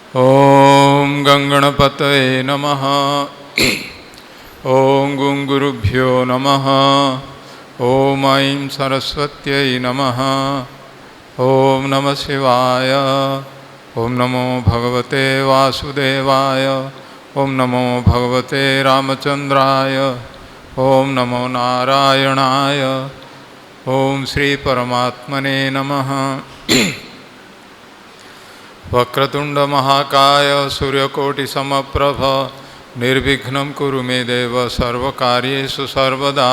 ओम गंगणपतये नमः। ओम गुरुभ्यो नमः। ओम ऐं सरस्वत्यै नमः। ओम नमः शिवाय। ओम नमो भगवते वासुदेवाय। ओम नमो भगवते रामचंद्राय। ओम नमो नारायणाय। ओम श्री परमात्मने नमः। वक्रतुंड महाकाय सूर्यकोटि समप्रभ निर्विघ्नं कुरु मे देव सर्वकार्येषु सर्वदा।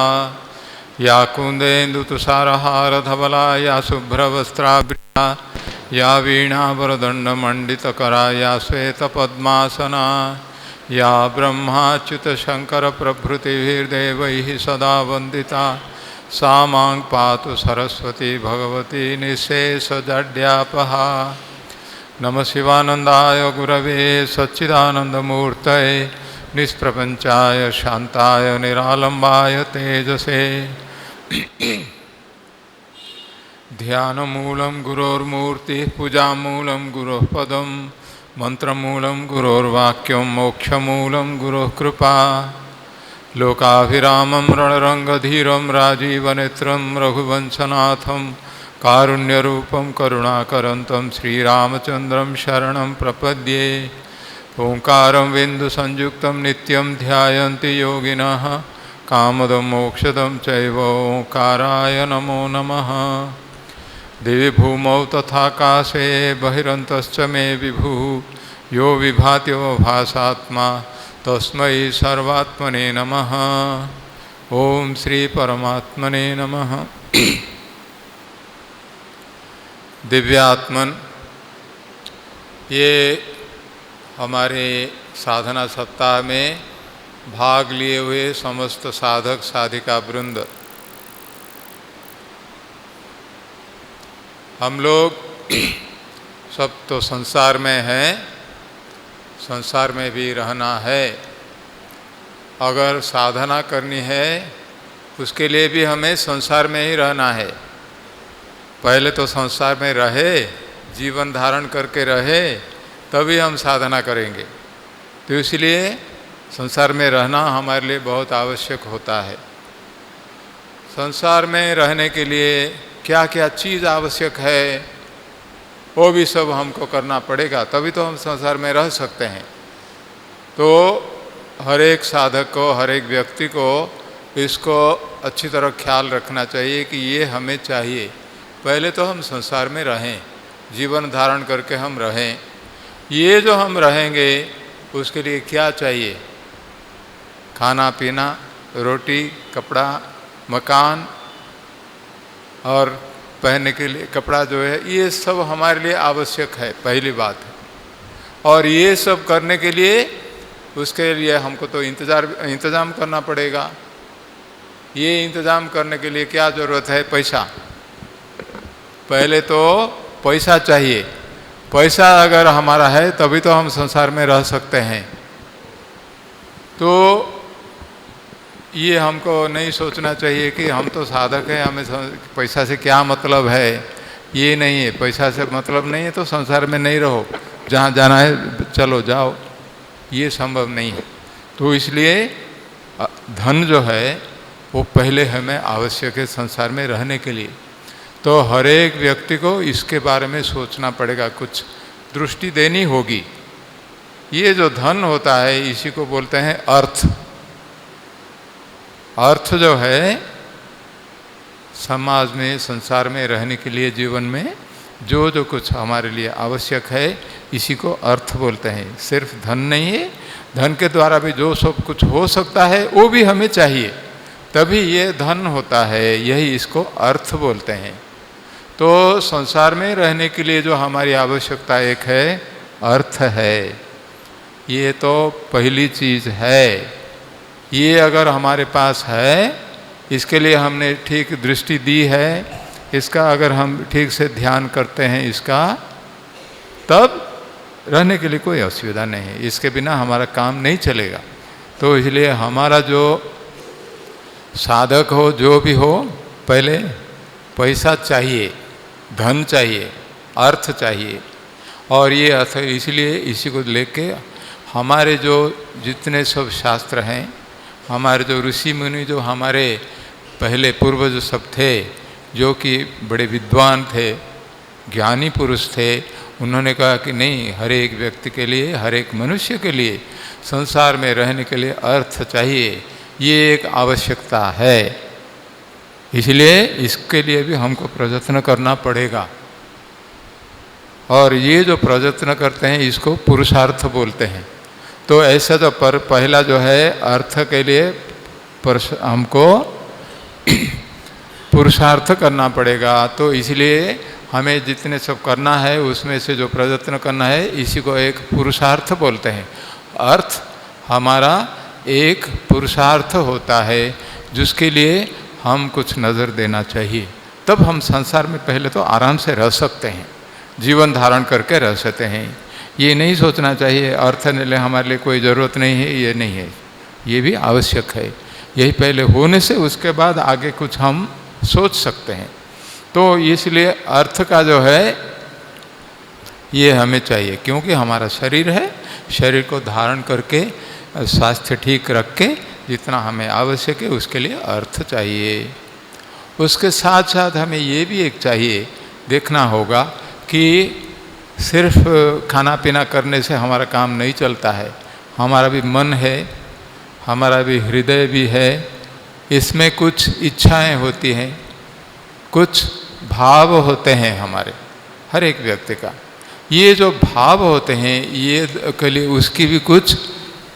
या कुंदेन्दु तुषारहार धवला या शुभ्रवस्त्रावृता या वीणावरदंड मंडितकरा या श्वेतपद्मासना या ब्रह्माच्युत शंकर प्रभृतिर्देवैः सदा वंदिता सा मां पातु सरस्वती भगवती निःशेषजड्यापहा। नमः शिवानंदाय गुरवे सच्चिदानंदमूर्तये निष्प्रपंचाय शांताय निरालंबाय तेजसे। ध्यानमूलं गुरोर्मूर्तिः पूजामूलं गुरोः पदं मंत्रमूलं गुरोर्वाक्यं मोक्षमूलं गुरोः कृपा। लोकाभिरामं रणरंगधीरं राजीवनेत्रं रघुवंशनाथं कारुण्यरूपं करुणाकरन्तं श्रीरामचन्द्रं शरणं प्रपद्ये। ओंकारं बिन्दुसंयुक्तं नित्यं ध्यायन्ति योगिनः कामदं मोक्षदं चैव ओंकाराय नमो नमः। दिवि भूमौ तथाकाशे बहिरन्तश्च मे विभुः यो विभात्यो भासात्मा तस्मै सर्वात्मने नमः। ओम श्री परमात्मने नमः। दिव्यात्मन, ये हमारे साधना सप्ताह में भाग लिए हुए समस्त साधक साधिका वृंद, हम लोग सब तो संसार में हैं, संसार में भी रहना है। अगर साधना करनी है उसके लिए भी हमें संसार में ही रहना है। पहले तो संसार में रहे, जीवन धारण करके रहे, तभी हम साधना करेंगे। तो इसलिए संसार में रहना हमारे लिए बहुत आवश्यक होता है। संसार में रहने के लिए क्या क्या चीज़ आवश्यक है वो भी सब हमको करना पड़ेगा, तभी तो हम संसार में रह सकते हैं। तो हर एक साधक को, हर एक व्यक्ति को इसको अच्छी तरह ख्याल रखना चाहिए कि ये हमें चाहिए। पहले तो हम संसार में रहें, जीवन धारण करके हम रहें। ये जो हम रहेंगे उसके लिए क्या चाहिए? खाना पीना, रोटी, कपड़ा, मकान और पहनने के लिए कपड़ा जो है, ये सब हमारे लिए आवश्यक है, पहली बात है। और ये सब करने के लिए, उसके लिए हमको तो इंतज़ाम करना पड़ेगा। ये इंतज़ाम करने के लिए क्या ज़रूरत है? पैसा। पहले तो पैसा चाहिए। पैसा अगर हमारा है तभी तो हम संसार में रह सकते हैं। तो ये हमको नहीं सोचना चाहिए कि हम तो साधक हैं, हमें पैसा से क्या मतलब है। ये नहीं है, पैसा से मतलब नहीं है तो संसार में नहीं रहो, जहाँ जाना है चलो जाओ, ये संभव नहीं है। तो इसलिए धन जो है वो पहले हमें आवश्यक है संसार में रहने के लिए। तो हर एक व्यक्ति को इसके बारे में सोचना पड़ेगा, कुछ दृष्टि देनी होगी। ये जो धन होता है इसी को बोलते हैं अर्थ। अर्थ जो है समाज में, संसार में रहने के लिए, जीवन में जो जो कुछ हमारे लिए आवश्यक है इसी को अर्थ बोलते हैं। सिर्फ धन नहीं है, धन के द्वारा भी जो सब कुछ हो सकता है वो भी हमें चाहिए, तभी ये धन होता है। यही इसको अर्थ बोलते हैं। तो संसार में रहने के लिए जो हमारी आवश्यकता एक है, अर्थ है। ये तो पहली चीज़ है। ये अगर हमारे पास है, इसके लिए हमने ठीक दृष्टि दी है, इसका अगर हम ठीक से ध्यान करते हैं इसका, तब रहने के लिए कोई असुविधा नहीं है। इसके बिना हमारा काम नहीं चलेगा। तो इसलिए हमारा जो साधक हो, जो भी हो, पहले पैसा चाहिए, धन चाहिए, अर्थ चाहिए। और ये अर्थ इसलिए इसी को लेके हमारे जो जितने सब शास्त्र हैं, हमारे जो ऋषि मुनि जो हमारे पहले पूर्वज सब थे, जो कि बड़े विद्वान थे, ज्ञानी पुरुष थे, उन्होंने कहा कि नहीं, हर एक व्यक्ति के लिए, हर एक मनुष्य के लिए संसार में रहने के लिए अर्थ चाहिए, ये एक आवश्यकता है। इसलिए इसके लिए भी हमको प्रयत्न करना पड़ेगा। और ये जो प्रयत्न करते हैं इसको पुरुषार्थ बोलते हैं। तो ऐसा तो पहला जो है अर्थ के लिए हमको पुरुषार्थ करना पड़ेगा। तो इसलिए हमें जितने सब करना है उसमें से जो प्रयत्न करना है इसी को एक पुरुषार्थ बोलते हैं। अर्थ हमारा एक पुरुषार्थ होता है जिसके लिए हम कुछ नज़र देना चाहिए, तब हम संसार में पहले तो आराम से रह सकते हैं, जीवन धारण करके रह सकते हैं। ये नहीं सोचना चाहिए अर्थ ने हमारे लिए कोई ज़रूरत नहीं है, ये नहीं है, ये भी आवश्यक है। यही पहले होने से उसके बाद आगे कुछ हम सोच सकते हैं। तो इसलिए अर्थ का जो है ये हमें चाहिए, क्योंकि हमारा शरीर है, शरीर को धारण करके स्वास्थ्य ठीक रख के जितना हमें आवश्यक है उसके लिए अर्थ चाहिए। उसके साथ साथ हमें ये भी एक चाहिए, देखना होगा कि सिर्फ खाना पीना करने से हमारा काम नहीं चलता है। हमारा भी मन है, हमारा भी हृदय भी है, इसमें कुछ इच्छाएं होती हैं, कुछ भाव होते हैं हमारे हर एक व्यक्ति का। ये जो भाव होते हैं ये के लिए उसकी भी कुछ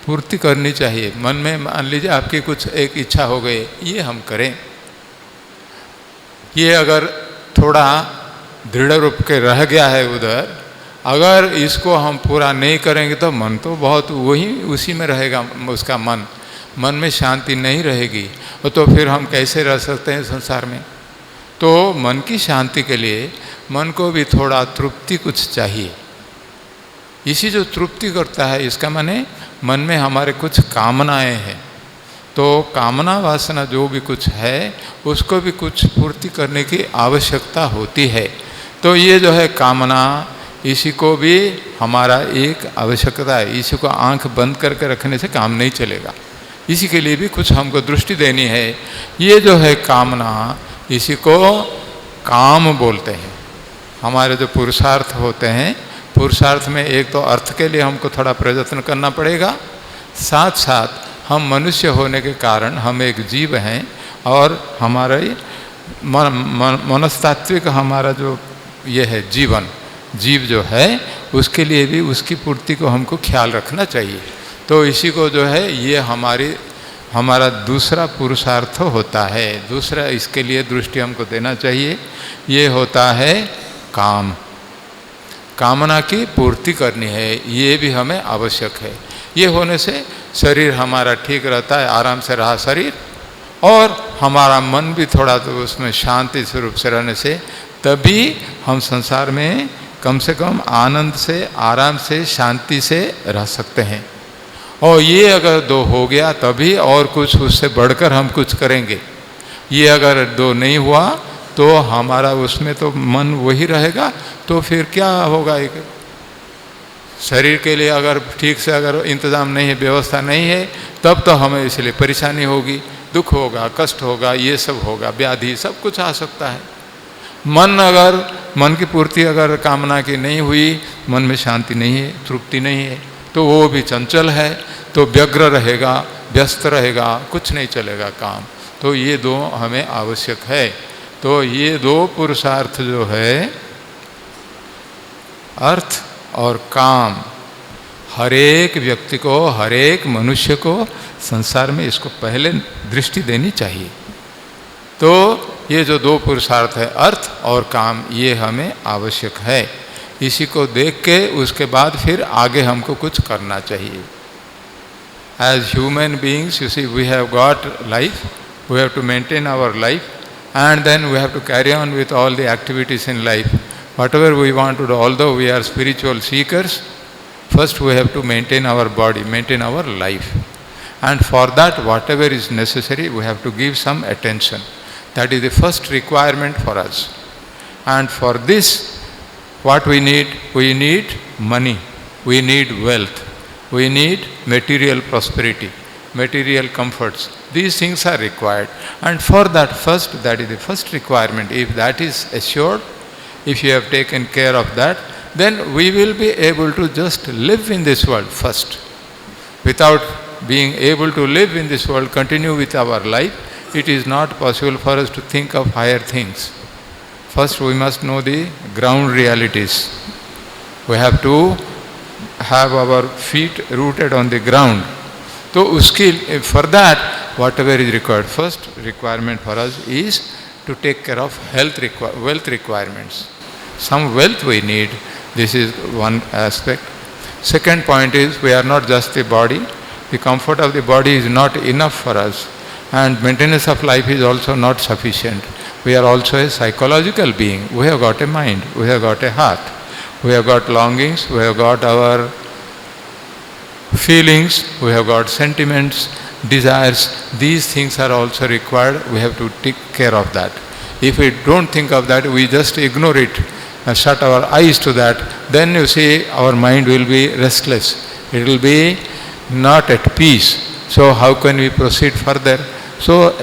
पूर्ति करनी चाहिए। मन में मान लीजिए आपकी कुछ एक इच्छा हो गई, ये हम करें, ये अगर थोड़ा दृढ़ रूप के रह गया है उधर, अगर इसको हम पूरा नहीं करेंगे तो मन तो बहुत वही उसी में रहेगा, उसका मन में शांति नहीं रहेगी। तो फिर हम कैसे रह सकते हैं संसार में। तो मन की शांति के लिए मन को भी थोड़ा तृप्ति कुछ चाहिए। इसी जो तृप्ति करता है इसका माने मन में हमारे कुछ कामनाएं हैं, तो कामना वासना जो भी कुछ है उसको भी कुछ पूर्ति करने की आवश्यकता होती है। तो ये जो है कामना, इसी को भी हमारा एक आवश्यकता है। इसी को आंख बंद करके रखने से काम नहीं चलेगा, इसी के लिए भी कुछ हमको दृष्टि देनी है। ये जो है कामना, इसी को काम बोलते हैं। हमारे जो पुरुषार्थ होते हैं, पुरुषार्थ में एक तो अर्थ के लिए हमको थोड़ा प्रयत्न करना पड़ेगा, साथ साथ हम मनुष्य होने के कारण हम एक जीव हैं और हमारे मनस्तात्विक हमारा जो ये है जीव जो है उसके लिए भी उसकी पूर्ति को हमको ख्याल रखना चाहिए। तो इसी को जो है ये हमारा दूसरा पुरुषार्थ होता है। दूसरा इसके लिए दृष्टि हमको देना चाहिए, ये होता है काम। कामना की पूर्ति करनी है, ये भी हमें आवश्यक है। ये होने से शरीर हमारा ठीक रहता है, आराम से रहा शरीर, और हमारा मन भी थोड़ा तो उसमें शांति स्वरूप से रहने से तभी हम संसार में कम से कम आनंद से, आराम से, शांति से रह सकते हैं। और ये अगर दो हो गया तभी और कुछ उससे बढ़कर हम कुछ करेंगे। ये अगर दो नहीं हुआ तो हमारा उसमें तो मन वही रहेगा, तो फिर क्या होगा। एक शरीर के लिए अगर ठीक से अगर इंतज़ाम नहीं है, व्यवस्था नहीं है, तब तो हमें इसलिए परेशानी होगी, दुख होगा, कष्ट होगा, ये सब होगा, व्याधि सब कुछ आ सकता है। मन की पूर्ति अगर कामना की नहीं हुई, मन में शांति नहीं है, तृप्ति नहीं है, तो वो भी चंचल है, तो व्यग्र रहेगा, व्यस्त रहेगा, कुछ नहीं चलेगा काम। तो ये दो हमें आवश्यक है। तो ये दो पुरुषार्थ जो है अर्थ और काम, हर एक व्यक्ति को, हर एक मनुष्य को संसार में इसको पहले दृष्टि देनी चाहिए। तो ये जो दो पुरुषार्थ है अर्थ और काम, ये हमें आवश्यक है। इसी को देख के उसके बाद फिर आगे हमको कुछ करना चाहिए। As human beings, you see, we have got life, we have to maintain our life, and then we have to carry on with all the activities in life. Whatever we want to do, although we are spiritual seekers, first we have to maintain our body, maintain our life. And for that, whatever is necessary, we have to give some attention. That is the first requirement for us. And for this, What we need money, we need wealth, we need material prosperity, material comforts. These things are required. And for that first, that is the first requirement. If that is assured, if you have taken care of that, then we will be able to just live in this world first. Without being able to live in this world, continue with our life, it is not possible for us to think of higher things. First we must know the ground realities. We have to have our feet rooted on the ground. So for that, whatever is required, first requirement for us is to take care of wealth requirements. Some wealth we need, this is one aspect. Second point is, we are not just the body. The comfort of the body is not enough for us, and maintenance of life is also not sufficient. We are also a psychological being. We have got a mind, we have got a heart, we have got longings, we have got our feelings, we have got sentiments, desires. These things are also required. We have to take care of that. If we don't think of that, we just ignore it and shut our eyes to that, then you see our mind will be restless. It will be not at peace. So how can we proceed further? So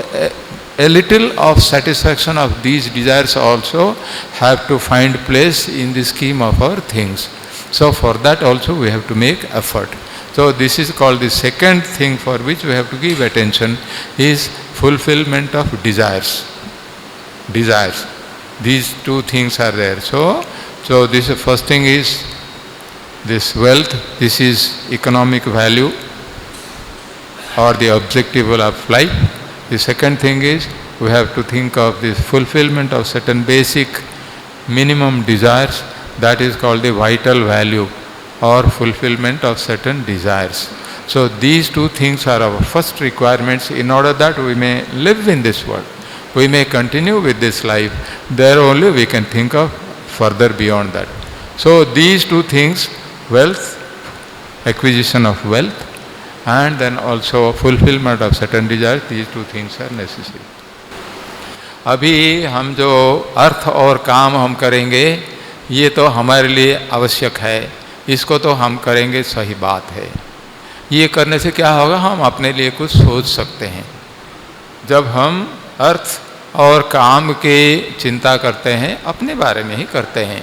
a little of satisfaction of these desires also have to find place in the scheme of our things. So for that also we have to make effort. So this is called the second thing for which we have to give attention, is fulfillment of desires. Desires. These two things are there. So this first thing is this wealth. This is economic value or the objective of life. The second thing is, we have to think of this fulfillment of certain basic minimum desires. That is called the vital value or fulfillment of certain desires. So these two things are our first requirements in order that we may live in this world. We may continue with this life. There only we can think of further beyond that. So these two things, wealth, acquisition of wealth, and then also fulfillment of certain desires, these two things are necessary. अभी हम जो अर्थ और काम हम करेंगे, ये तो हमारे लिए आवश्यक है, इसको तो हम करेंगे, सही बात है. ये करने से क्या होगा, हम अपने लिए कुछ सोच सकते हैं. जब हम अर्थ और काम के चिंता करते हैं, अपने बारे में ही करते हैं,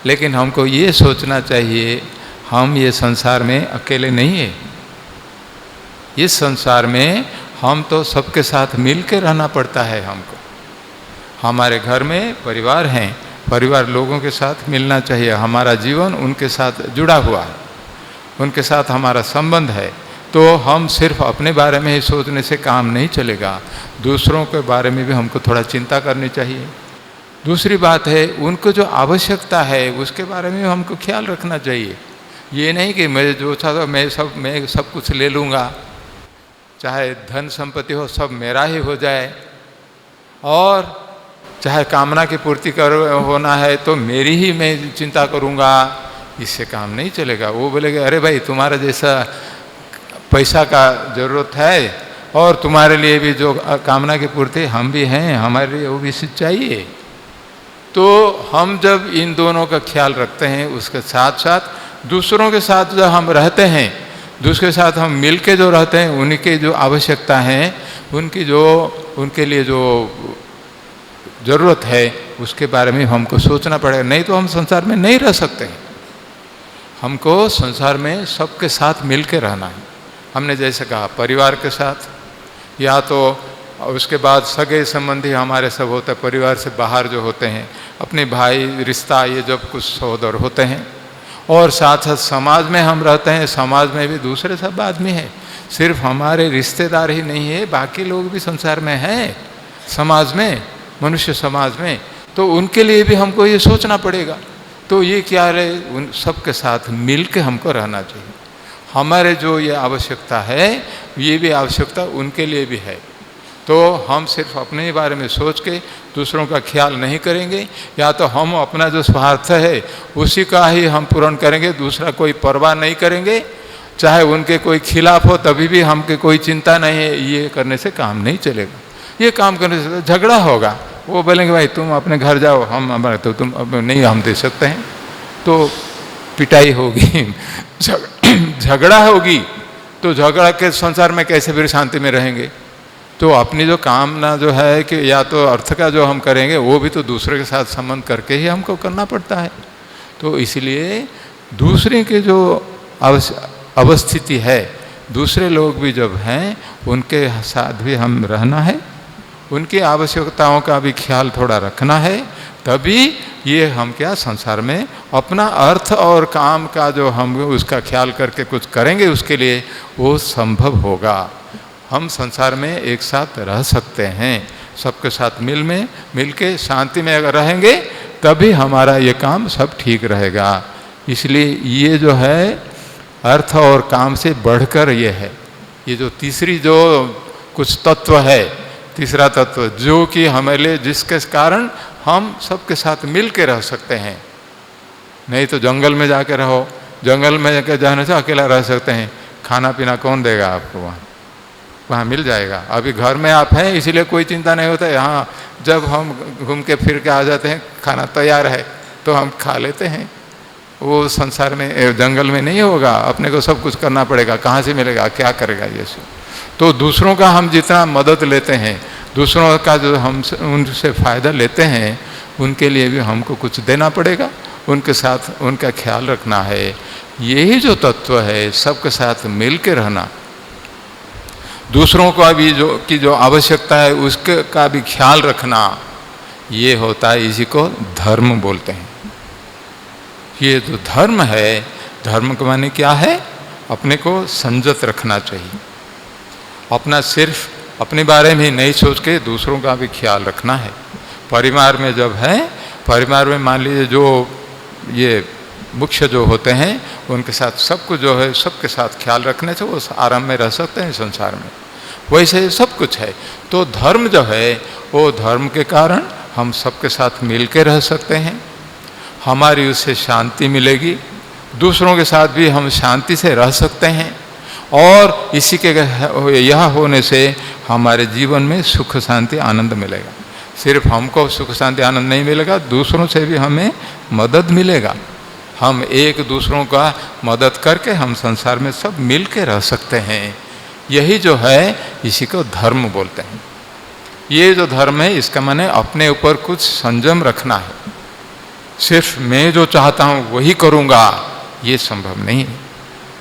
लेकिन हमको ये सोचना चाहिए, हम ये संसार में अकेले नहीं हैं. इस संसार में हम तो सबके साथ मिल के रहना पड़ता है. हमको हमारे घर में परिवार हैं, परिवार लोगों के साथ मिलना चाहिए. हमारा जीवन उनके साथ जुड़ा हुआ है, उनके साथ हमारा संबंध है. तो हम सिर्फ अपने बारे में ही सोचने से काम नहीं चलेगा, दूसरों के बारे में भी हमको थोड़ा चिंता करनी चाहिए. दूसरी बात है, उनको जो आवश्यकता है उसके बारे में हमको ख्याल रखना चाहिए. ये नहीं कि मैं जो चाहता मैं सब कुछ ले लूँगा, चाहे धन संपत्ति हो सब मेरा ही हो जाए, और चाहे कामना की पूर्ति होना है तो मेरी ही मैं चिंता करूँगा. इससे काम नहीं चलेगा. वो बोलेगा, अरे भाई तुम्हारा जैसा पैसा का ज़रूरत है और तुम्हारे लिए भी जो कामना की पूर्ति हम भी हैं, हमारे लिए वो भी चाहिए. तो हम जब इन दोनों का ख्याल रखते हैं, उसके साथ साथ दूसरों के साथ जब हम रहते हैं, दूसरे के साथ हम मिल के जो रहते हैं, उनकी जो आवश्यकता है, उनके लिए जो ज़रूरत है, उसके बारे में हमको सोचना पड़ेगा. नहीं तो हम संसार में नहीं रह सकते हैं. हमको संसार में सबके साथ मिल के रहना है. हमने जैसे कहा परिवार के साथ, या तो उसके बाद सगे संबंधी हमारे सब होते हैं, परिवार से बाहर जो होते हैं, अपने भाई रिश्ता, ये जब कुछ सहोदर होते हैं, और साथ साथ समाज में हम रहते हैं. समाज में भी दूसरे सब आदमी हैं, सिर्फ हमारे रिश्तेदार ही नहीं है, बाकी लोग भी संसार में हैं, समाज में, मनुष्य समाज में. तो उनके लिए भी हमको ये सोचना पड़ेगा. तो ये क्या है, उन सब के साथ मिल के हमको रहना चाहिए. हमारे जो ये आवश्यकता है, ये भी आवश्यकता उनके लिए भी है. तो हम सिर्फ अपने बारे में सोच के दूसरों का ख्याल नहीं करेंगे, या तो हम अपना जो स्वार्थ है उसी का ही हम पूर्ण करेंगे, दूसरा कोई परवाह नहीं करेंगे. चाहे उनके कोई खिलाफ हो तभी भी हमके कोई चिंता नहीं है. ये करने से काम नहीं चलेगा. ये काम करने से झगड़ा होगा. वो बोलेंगे भाई तुम अपने घर जाओ, हम हमारे तो तुम अब नहीं हम दे सकते हैं. तो पिटाई होगी, झगड़ा होगी, तो झगड़ा के संसार में कैसे फिर शांति में रहेंगे? तो अपनी जो कामना जो है कि या तो अर्थ का जो हम करेंगे वो भी तो दूसरे के साथ संबंध करके ही हमको करना पड़ता है। तो इसलिए दूसरे के जो अवस्थिति है, दूसरे लोग भी जब हैं उनके साथ भी हम रहना है, उनकी आवश्यकताओं का भी ख्याल थोड़ा रखना है, तभी ये हम क्या संसार में अपना अर्थ और काम का जो हम उसका ख्याल करके कुछ करेंगे उसके लिए वो संभव होगा। हम संसार में एक साथ रह सकते हैं, सबके साथ मिल के शांति में अगर रहेंगे तभी हमारा ये काम सब ठीक रहेगा। इसलिए ये जो है अर्थ और काम से बढ़कर ये है, ये जो तीसरी जो कुछ तत्व है, तीसरा तत्व जो कि हमारे जिसके कारण हम सबके साथ मिल के रह सकते हैं। नहीं तो जंगल में जाके रहो, जंगल में जाके जाने से अकेला रह सकते हैं, खाना पीना कौन देगा आपको? वहाँ मिल जाएगा। अभी घर में आप हैं इसीलिए कोई चिंता नहीं होता। यहाँ जब हम घूम के फिर के आ जाते हैं, खाना तैयार है तो हम खा लेते हैं। वो संसार में जंगल में नहीं होगा, अपने को सब कुछ करना पड़ेगा, कहाँ से मिलेगा, क्या करेगा ये सब। तो दूसरों का हम जितना मदद लेते हैं, दूसरों का जो हम उनसे फ़ायदा लेते हैं, उनके लिए भी हमको कुछ देना पड़ेगा, उनके साथ उनका ख्याल रखना है। यही जो तत्व है, सबके साथ मिल के रहना, दूसरों का भी जो आवश्यकता है उसके का भी ख्याल रखना, ये होता है, इसी को धर्म बोलते हैं। ये जो धर्म है, धर्म का माने क्या है? अपने को संजत रखना चाहिए, अपना सिर्फ अपने बारे में नहीं सोच के दूसरों का भी ख्याल रखना है। परिवार में जब है, परिवार में मान लीजिए जो ये मुख्य जो होते हैं उनके साथ सब कुछ जो है सबके साथ ख्याल रखने से वो आराम में रह सकते हैं संसार में। वैसे सब कुछ है। तो धर्म जो है वो धर्म के कारण हम सबके साथ मिल के रह सकते हैं, हमारी उससे शांति मिलेगी, दूसरों के साथ भी हम शांति से रह सकते हैं, और इसी के यह होने से हमारे जीवन में सुख शांति आनंद मिलेगा। सिर्फ हमको सुख शांति आनंद नहीं मिलेगा, दूसरों से भी हमें मदद मिलेगा। हम एक दूसरों का मदद करके हम संसार में सब मिल के रह सकते हैं। यही जो है इसी को धर्म बोलते हैं। ये जो धर्म है इसका माने अपने ऊपर कुछ संयम रखना है। सिर्फ मैं जो चाहता हूँ वही करूँगा, ये संभव नहीं है।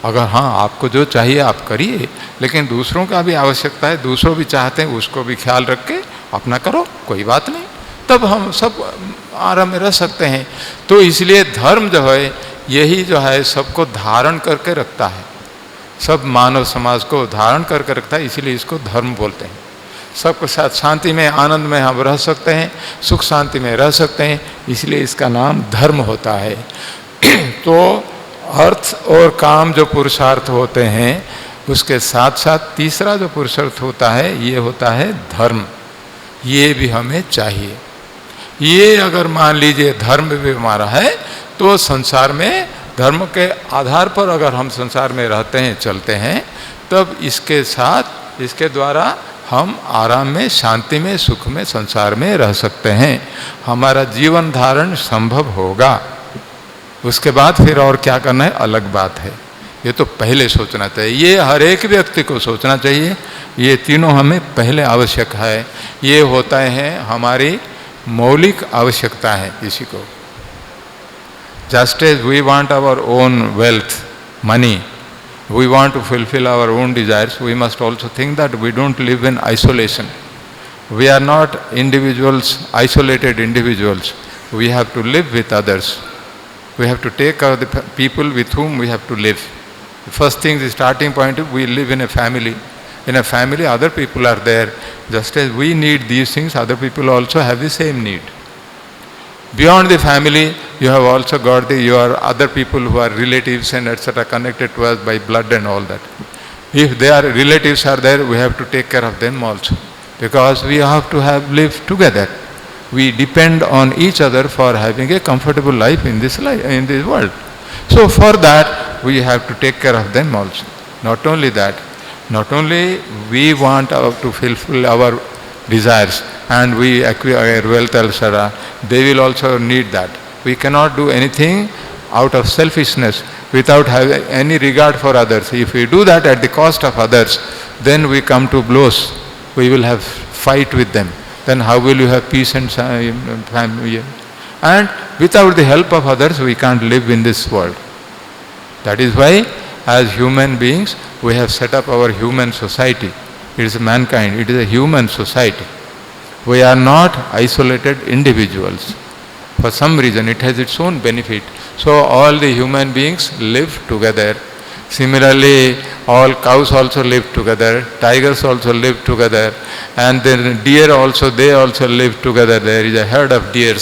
अगर हाँ आपको जो चाहिए आप करिए, लेकिन दूसरों का भी आवश्यकता है, दूसरों भी चाहते हैं, उसको भी ख्याल रख के अपना करो, कोई बात नहीं, तब हम सब आराम में रह सकते हैं। तो इसलिए धर्म जो है यही जो है सबको धारण करके रखता है, सब मानव समाज को धारण करके रखता है, इसलिए इसको धर्म बोलते हैं। सबके साथ शांति में आनंद में हम रह सकते हैं, सुख शांति में रह सकते हैं, इसलिए इसका नाम धर्म होता है। तो अर्थ और काम जो पुरुषार्थ होते हैं उसके साथ साथ तीसरा जो पुरुषार्थ होता है ये होता है धर्म। ये भी हमें चाहिए। ये अगर मान लीजिए धर्म भी हमारा है तो संसार में धर्म के आधार पर अगर हम संसार में रहते हैं, चलते हैं, तब इसके साथ इसके द्वारा हम आराम में, शांति में, सुख में संसार में रह सकते हैं। हमारा जीवन धारण संभव होगा। उसके बाद फिर और क्या करना है अलग बात है। ये तो पहले सोचना चाहिए, ये हर एक व्यक्ति को सोचना चाहिए। ये तीनों हमें पहले आवश्यक है। ये होता है हमारी मौलिक आवश्यकता है इसी को। Just as we want our own wealth, money, we want to fulfill our own desires, we must also think that we don't live in isolation. We are not individuals, isolated individuals. We have to live with others. We have to take care of the people with whom we have to live. The first thing, the starting point, we live in a family. In a family, other people are there. Just as we need these things, other people also have the same need. Beyond the family, you have also got your other people who are relatives and etc. connected to us by blood and all that. If their relatives are there, we have to take care of them also, because we have to live together. We depend on each other for having a comfortable life in this world. So for that, we have to take care of them also. Not only that, not only we want to fulfill our desires and we acquire wealth, etc., they will also need that. We cannot do anything out of selfishness, without having any regard for others. If we do that at the cost of others, then we come to blows. We will have fight with them. Then how will you have peace and family? And without the help of others, we can't live in this world. That is why, as human beings, we have set up our human society. It is mankind, it is a human society. We are not isolated individuals. For some reason, it has its own benefit. So all the human beings live together. Similarly, all cows also live together, tigers also live together, and then deer also, they also live together. There is a herd of deer.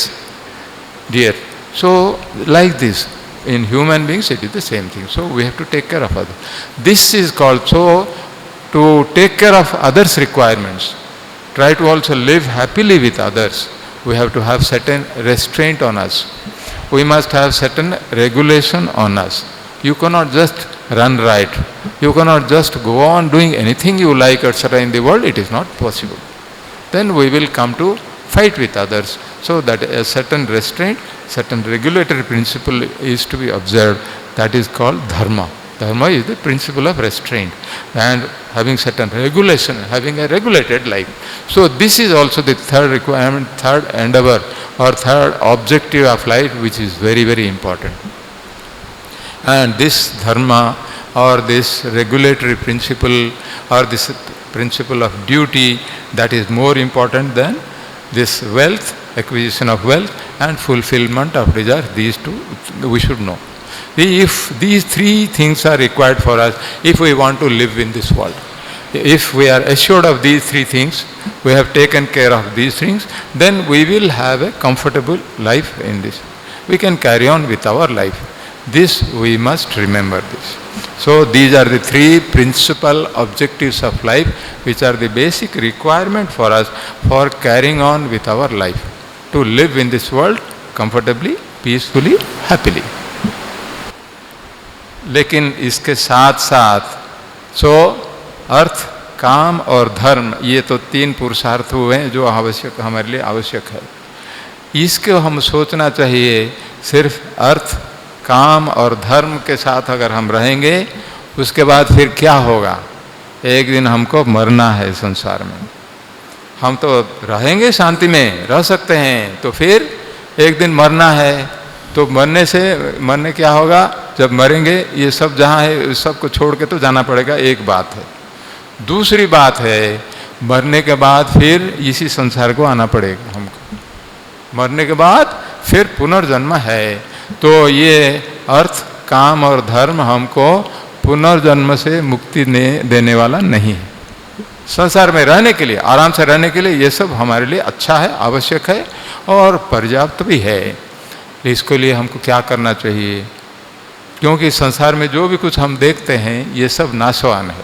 So like this, in human beings it is the same thing. So we have to take care of others. This is called, so to take care of others' requirements, try to also live happily with others. We have to have certain restraint on us. We must have certain regulation on us. You cannot just run right. You cannot just go on doing anything you like, etc. in the world. It is not possible. Then we will come to fight with others. So that a certain restraint, certain regulatory principle is to be observed. That is called dharma. Dharma is the principle of restraint and having certain regulation, having a regulated life. So this is also the third requirement, third endeavor or third objective of life, which is very, very important. And this dharma or this regulatory principle or this principle of duty, that is more important than this wealth, acquisition of wealth and fulfillment of desire. These two we should know. If these three things are required for us, if we want to live in this world, if we are assured of these three things, we have taken care of these things, then we will have a comfortable life in this. We can carry on with our life. This we must remember this. So these are the three principal objectives of life, which are the basic requirement for us for carrying on with our life, to live in this world comfortably, peacefully, happily. लेकिन इसके साथ साथ सो अर्थ, काम और धर्म, ये तो तीन पुरुषार्थ हुए हैं जो आवश्यक, हमारे लिए आवश्यक है. इसको हम सोचना चाहिए. सिर्फ अर्थ, काम और धर्म के साथ अगर हम रहेंगे, उसके बाद फिर क्या होगा? एक दिन हमको मरना है संसार में. हम तो रहेंगे शांति में, रह सकते हैं, तो फिर एक दिन मरना है. तो मरने क्या होगा? जब मरेंगे ये सब जहाँ है इस सब को छोड़ के तो जाना पड़ेगा, एक बात है. दूसरी बात है, मरने के बाद फिर इसी संसार को आना पड़ेगा हमको. मरने के बाद फिर पुनर्जन्म है. तो ये अर्थ, काम और धर्म हमको पुनर्जन्म से मुक्ति देने वाला नहीं है. संसार में रहने के लिए, आराम से रहने के लिए ये सब हमारे लिए अच्छा है, आवश्यक है और पर्याप्त भी है. इसके लिए हमको क्या करना चाहिए? क्योंकि संसार में जो भी कुछ हम देखते हैं ये सब नाशवान है.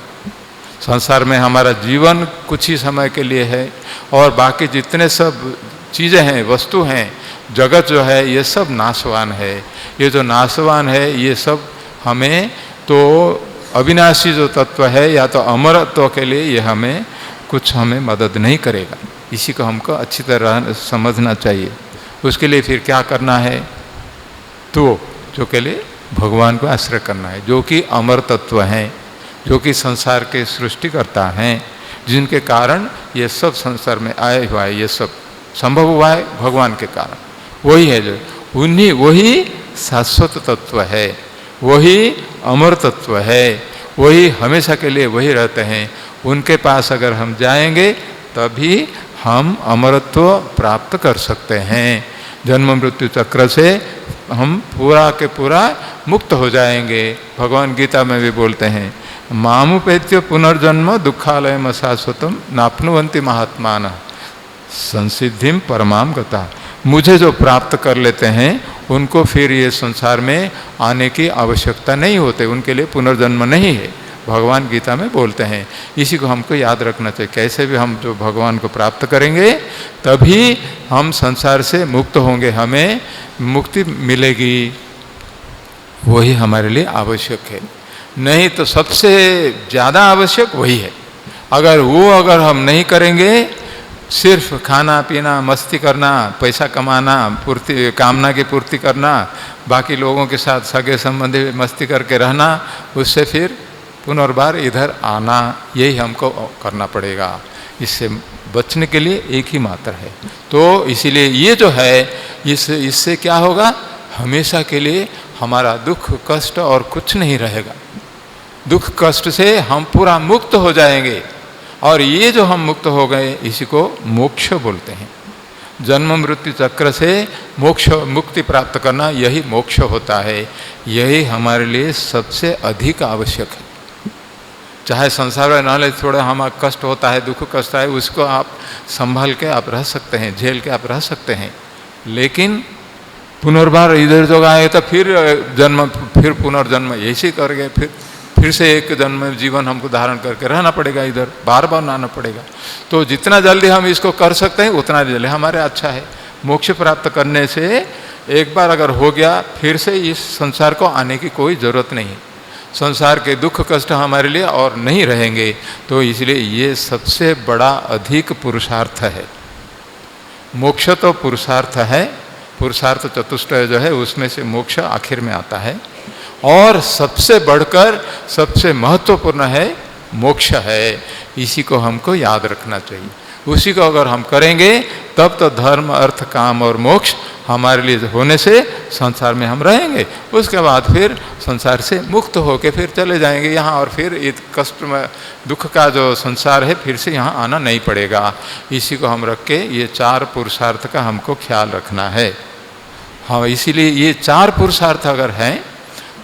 संसार में हमारा जीवन कुछ ही समय के लिए है और बाकी जितने सब चीज़ें हैं, वस्तु हैं, जगत जो है, ये सब नाशवान है. ये जो नाशवान है ये सब हमें तो अविनाशी जो तत्व है या तो अमरत्व के लिए ये हमें मदद नहीं करेगा. इसी को हमको अच्छी तरह समझना चाहिए. उसके लिए फिर क्या करना है? तो जो के लिए भगवान को आश्रय करना है, जो कि अमर तत्व हैं, जो कि संसार के सृष्टिकर्ता हैं, जिनके कारण ये सब संसार में आया हुआ है, ये सब संभव हुआ है भगवान के कारण. वही है जो वही शाश्वत तत्व है, वही अमर तत्व है, वही हमेशा के लिए वही रहते हैं. उनके पास अगर हम जाएंगे तभी हम अमरत्व प्राप्त कर सकते हैं. जन्म मृत्यु चक्र से हम पूरा के पूरा मुक्त हो जाएंगे. भगवान गीता में भी बोलते हैं, मामुपेत्य पुनर्जन्म दुखालयम शाश्वतम नाप्नुवन्ति महात्मान संसिद्धिम परमाम गता. मुझे जो प्राप्त कर लेते हैं उनको फिर ये संसार में आने की आवश्यकता नहीं होते, उनके लिए पुनर्जन्म नहीं है. भगवान गीता में बोलते हैं. इसी को हमको याद रखना चाहिए. कैसे भी हम जो भगवान को प्राप्त करेंगे तभी हम संसार से मुक्त होंगे, हमें मुक्ति मिलेगी. वही हमारे लिए आवश्यक है. नहीं तो सबसे ज़्यादा आवश्यक वही है. अगर हम नहीं करेंगे सिर्फ खाना पीना, मस्ती करना, पैसा कमाना, पूर्ति कामना की पूर्ति करना, बाकी लोगों के साथ सगे संबंधी मस्ती करके रहना, उससे फिर पुनर्बार इधर आना, यही हमको करना पड़ेगा। इससे बचने के लिए एक ही मात्र है। तो इसीलिए ये जो है, इससे क्या होगा, हमेशा के लिए हमारा दुख कष्ट और कुछ नहीं रहेगा। दुख कष्ट से हम पूरा मुक्त हो जाएंगे, और ये जो हम मुक्त हो गए इसी को मोक्ष बोलते हैं। जन्म मृत्यु चक्र से मोक्ष मुक्ति प्राप्त करना, यही मोक्ष होता है। यही हमारे लिए सबसे अधिक आवश्यक है। चाहे संसार में नाले थोड़ा हमारा कष्ट होता है, दुख कष्ट है, उसको आप संभाल के आप रह सकते हैं, झेल के आप रह सकते हैं। लेकिन पुनर्बार इधर जो आए तो फिर जन्म, फिर पुनर्जन्म ऐसे करके फिर से एक जन्म में जीवन हमको धारण करके रहना पड़ेगा, इधर बार बार आना पड़ेगा। तो जितना जल्दी हम इसको कर सकते हैं उतना जल्दी हमारे अच्छा है। मोक्ष प्राप्त करने से एक बार अगर हो गया, फिर से इस संसार को आने की कोई ज़रूरत नहीं। संसार के दुख कष्ट हमारे लिए और नहीं रहेंगे। तो इसलिए ये सबसे बड़ा अधिक पुरुषार्थ है। मोक्ष तो पुरुषार्थ है, पुरुषार्थ चतुष्टय जो है उसमें से मोक्ष आखिर में आता है, और सबसे बढ़कर सबसे महत्वपूर्ण है मोक्ष है। इसी को हमको याद रखना चाहिए। उसी को अगर हम करेंगे तब तो धर्म अर्थ काम और मोक्ष हमारे लिए होने से संसार में हम रहेंगे। उसके बाद फिर संसार से मुक्त होकर फिर चले जाएंगे यहाँ, और फिर इस कष्ट में दुख का जो संसार है फिर से यहाँ आना नहीं पड़ेगा। इसी को हम रख के ये चार पुरुषार्थ का हमको ख्याल रखना है। हाँ, इसीलिए ये चार पुरुषार्थ अगर हैं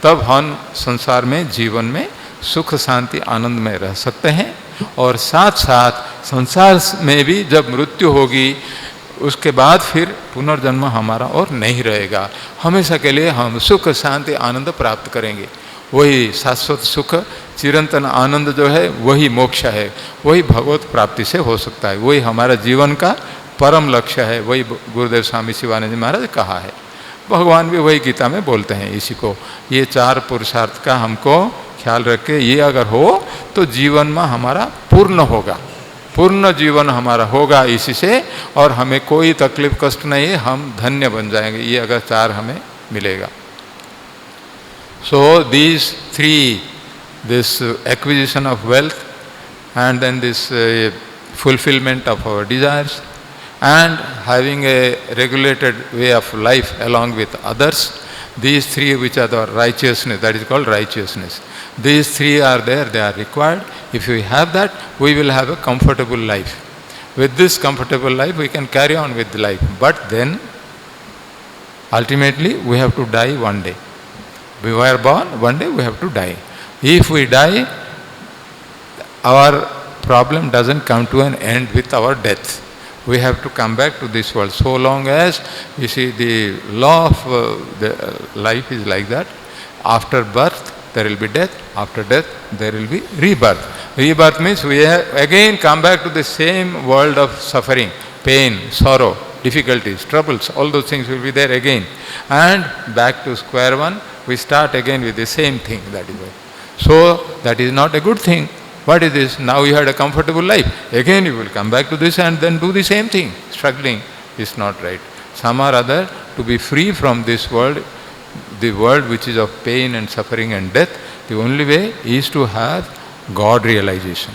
तब हम संसार में जीवन में सुख शांति आनंद में रह सकते हैं। और साथ साथ संसार में भी जब मृत्यु होगी उसके बाद फिर पुनर्जन्म हमारा और नहीं रहेगा। हमेशा के लिए हम सुख शांति आनंद प्राप्त करेंगे। वही शाश्वत सुख चिरंतन आनंद जो है वही मोक्ष है, वही भगवत प्राप्ति से हो सकता है। वही हमारा जीवन का परम लक्ष्य है। वही गुरुदेव स्वामी शिवानंद महाराज कहा है, भगवान भी वही गीता में बोलते हैं इसी को। ये चार पुरुषार्थ का हमको ख्याल रख के ये अगर हो तो जीवन में हमारा पूर्ण होगा, पूर्ण जीवन हमारा होगा इसी से, और हमें कोई तकलीफ कष्ट नहीं है, हम धन्य बन जाएंगे। ये अगर चार हमें मिलेगा। So these three, this acquisition of wealth, and then this fulfillment of our desires, and having a regulated way of life along with others, these three which are the righteousness, that is called righteousness. These three are there, they are required. If we have that, we will have a comfortable life. With this comfortable life, we can carry on with life. But then, ultimately, we have to die one day. We were born, one day we have to die. If we die, our problem doesn't come to an end with our death. We have to come back to this world. So long as, you see, the law of the life is like that. After birth, there will be death. After death, there will be rebirth. Rebirth means we again come back to the same world of suffering, pain, sorrow, difficulties, troubles. All those things will be there again. And back to square one, we start again with the same thing. That is why. So, that is not a good thing. What is this? Now you had a comfortable life. Again you will come back to this and then do the same thing. Struggling is not right. Some or other, to be free from this world, the world which is of pain and suffering and death, the only way is to have God realization.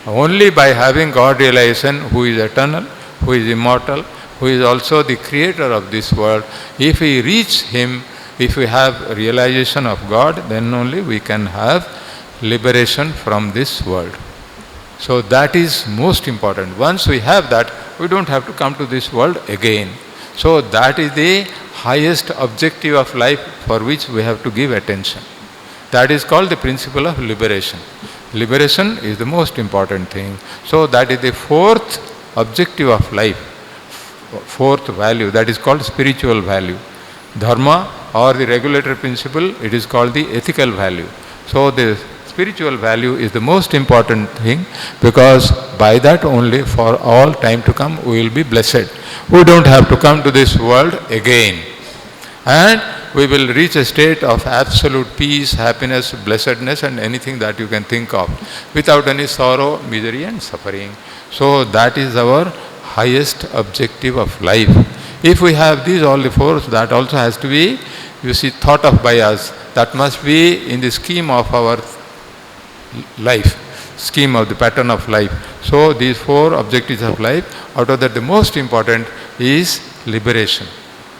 Only by having God realization, who is eternal, who is immortal, who is also the creator of this world, if we reach Him, if we have realization of God, then only we can have liberation from this world. So that is most important. Once we have that, we don't have to come to this world again. So that is the highest objective of life for which we have to give attention. That is called the principle of liberation. Liberation is the most important thing. So that is the fourth objective of life, fourth value, that is called spiritual value. Dharma, or the regulatory principle, it is called the ethical value. So the spiritual value is the most important thing, because by that only for all time to come we will be blessed. We don't have to come to this world again. And we will reach a state of absolute peace, happiness, blessedness and anything that you can think of, without any sorrow, misery and suffering. So that is our highest objective of life. If we have these all the four, that also has to be, you see, thought of by us. That must be in the scheme of our life, scheme of the pattern of life. So these four objectives of life, out of that the most important is liberation,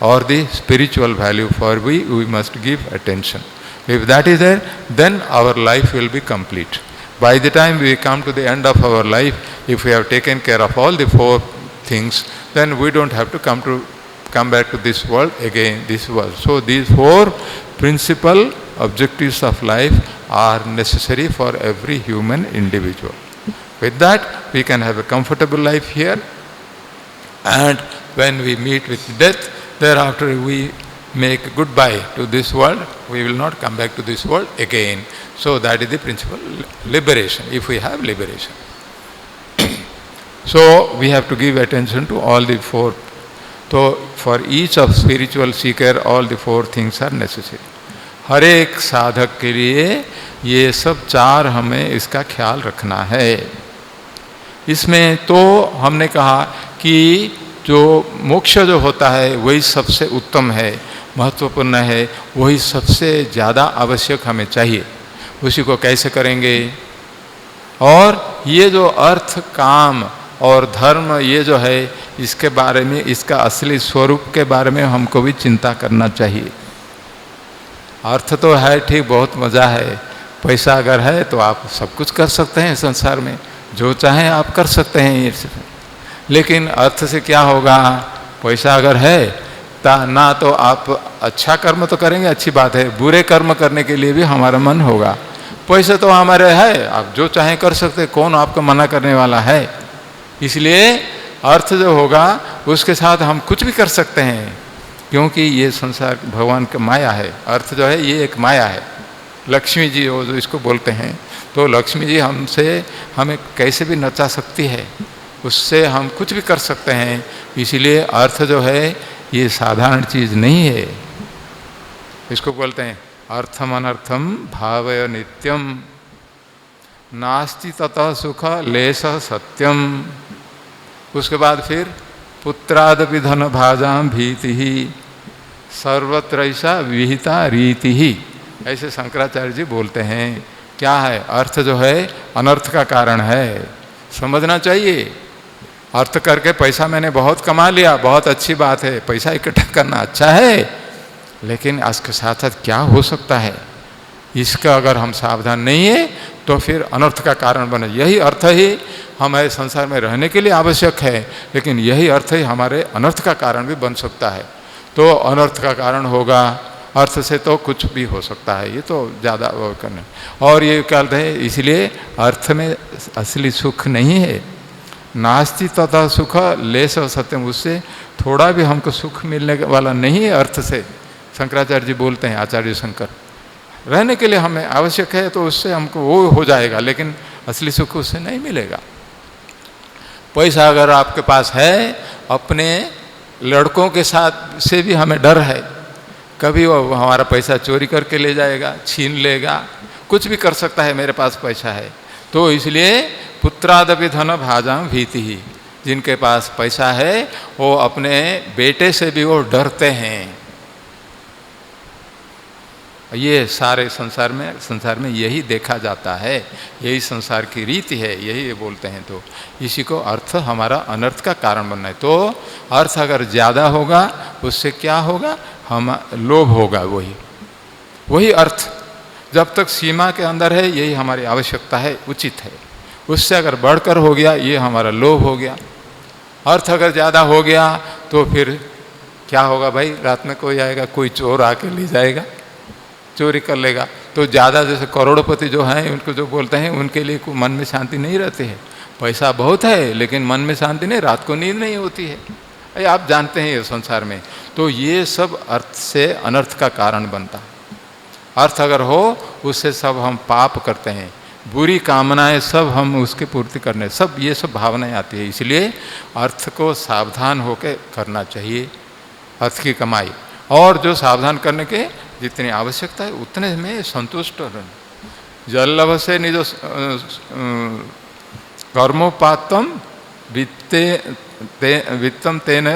or the spiritual value for we must give attention. If that is there, then our life will be complete. By the time we come to the end of our life, if we have taken care of all the four things, then we don't have to come back to this world again, this world. So these four principal objectives of life are necessary for every human individual. With that, we can have a comfortable life here, and when we meet with death, thereafter we make goodbye to this world. We will not come back to this world again. So that is the principle, liberation, if we have liberation. So we have to give attention to all the four. So for each of spiritual seeker, all the four things are necessary. हर एक साधक के लिए ये सब चार हमें इसका ख्याल रखना है. इसमें तो हमने कहा कि जो मोक्ष जो होता है वही सबसे उत्तम है, महत्वपूर्ण है, वही सबसे ज़्यादा आवश्यक हमें चाहिए. उसी को कैसे करेंगे? और ये जो अर्थ, काम और धर्म, ये जो है, इसके बारे में, इसका असली स्वरूप के बारे में हमको भी चिंता करना चाहिए. अर्थ तो है ठीक, बहुत मज़ा है, पैसा अगर है तो आप सब कुछ कर सकते हैं संसार में, जो चाहें आप कर सकते हैं. लेकिन अर्थ से क्या होगा? पैसा अगर है ना तो आप अच्छा कर्म तो करेंगे, अच्छी बात है, बुरे कर्म करने के लिए भी हमारा मन होगा. पैसे तो हमारे है, आप जो चाहें कर सकते, कौन आपको मना करने वाला है? इसलिए अर्थ जो होगा उसके साथ हम कुछ भी कर सकते हैं, क्योंकि ये संसार भगवान का माया है. अर्थ जो है ये एक माया है. लक्ष्मी जी वो जो इसको बोलते हैं, तो लक्ष्मी जी हमें कैसे भी नचा सकती है, उससे हम कुछ भी कर सकते हैं. इसीलिए अर्थ जो है ये साधारण चीज़ नहीं है. इसको बोलते हैं अर्थम अनर्थम भावय नित्यम नास्ति ततः सुख लेश सत्यम. उसके बाद फिर पुत्रादपि धन भाजाम भीति ही सर्वत्रैसा विहिता रीति ही, ऐसे शंकराचार्य जी बोलते हैं. क्या है? अर्थ जो है अनर्थ का कारण है, समझना चाहिए. अर्थ करके पैसा मैंने बहुत कमा लिया, बहुत अच्छी बात है, पैसा इकट्ठा करना अच्छा है, लेकिन इसके साथ साथ क्या हो सकता है, इसका अगर हम सावधान नहीं है तो फिर अनर्थ का कारण बने. यही अर्थ ही हमारे संसार में रहने के लिए आवश्यक है, लेकिन यही अर्थ ही हमारे अनर्थ का कारण भी बन सकता है. तो अनर्थ का कारण होगा, अर्थ से तो कुछ भी हो सकता है, ये तो ज़्यादा वो करना. और ये क्या है, इसलिए अर्थ में असली सुख नहीं है. नास्ति तथा सुख लेश सत्यम, उससे थोड़ा भी हमको सुख मिलने वाला नहीं है अर्थ से. शंकराचार्य जी बोलते हैं, आचार्य शंकर, रहने के लिए हमें आवश्यक है तो उससे हमको वो हो जाएगा, लेकिन असली सुख उससे नहीं मिलेगा. पैसा अगर आपके पास है, अपने लड़कों के साथ से भी हमें डर है, कभी वो हमारा पैसा चोरी करके ले जाएगा, छीन लेगा, कुछ भी कर सकता है, मेरे पास पैसा है. तो इसलिए पुत्रादपि धन भाजाम भीति ही, जिनके पास पैसा है वो अपने बेटे से भी वो डरते हैं. ये सारे संसार में यही देखा जाता है, यही संसार की रीति है, यही ये बोलते हैं. तो इसी को अर्थ हमारा अनर्थ का कारण बनना है. तो अर्थ अगर ज़्यादा होगा उससे क्या होगा? हम लोभ होगा. वही अर्थ जब तक सीमा के अंदर है यही हमारी आवश्यकता है, उचित है. उससे अगर बढ़कर हो गया ये हमारा लोभ हो गया. अर्थ अगर ज़्यादा हो गया तो फिर क्या होगा भाई? रात में कोई आएगा, कोई चोर आके ले जाएगा, चोरी कर लेगा. तो ज़्यादा जैसे करोड़पति जो हैं उनको जो बोलते हैं, उनके लिए मन में शांति नहीं रहती है. पैसा बहुत है लेकिन मन में शांति नहीं, रात को नींद नहीं होती है. अरे आप जानते हैं ये संसार में. तो ये सब अर्थ से अनर्थ का कारण बनता है. अर्थ अगर हो उससे सब हम पाप करते हैं, बुरी कामनाएं सब हम उसकी पूर्ति करने, सब ये सब भावनाएं आती है. इसलिए अर्थ को सावधान होकर करना चाहिए, अर्थ की कमाई. और जो सावधान करने के जितनी आवश्यकता है उतने में संतुष्ट रहना. जल्लभ से निज कर्मोपातम वित्तम तेन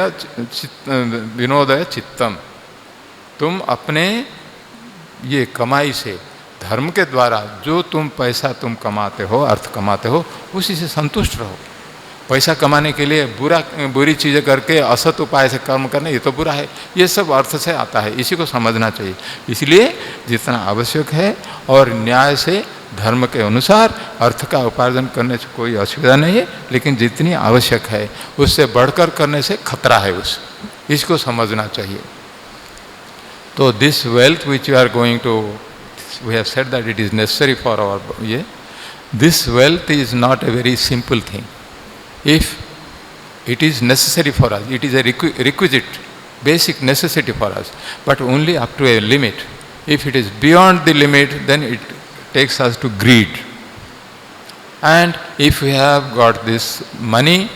विनोदय चित्तम, तुम अपने ये कमाई से, धर्म के द्वारा जो तुम पैसा तुम कमाते हो, अर्थ कमाते हो, उसी से संतुष्ट रहो। पैसा कमाने के लिए बुरी चीज़ें करके असत उपाय से कर्म करना, ये तो बुरा है। ये सब अर्थ से आता है, इसी को समझना चाहिए। इसलिए जितना आवश्यक है और न्याय से धर्म के अनुसार अर्थ का उपार्जन करने से कोई असुविधा नहीं है, लेकिन जितनी आवश्यक है उससे बढ़कर करने से खतरा है, इसको समझना चाहिए। तो this wealth which you are going to, we have said that it is necessary for our ये, this wealth is not a very simple thing. If it is necessary for us, it is a requisite, basic necessity for us, but only up to a limit. If it is beyond the limit, then it takes us to greed. And if we have got this money,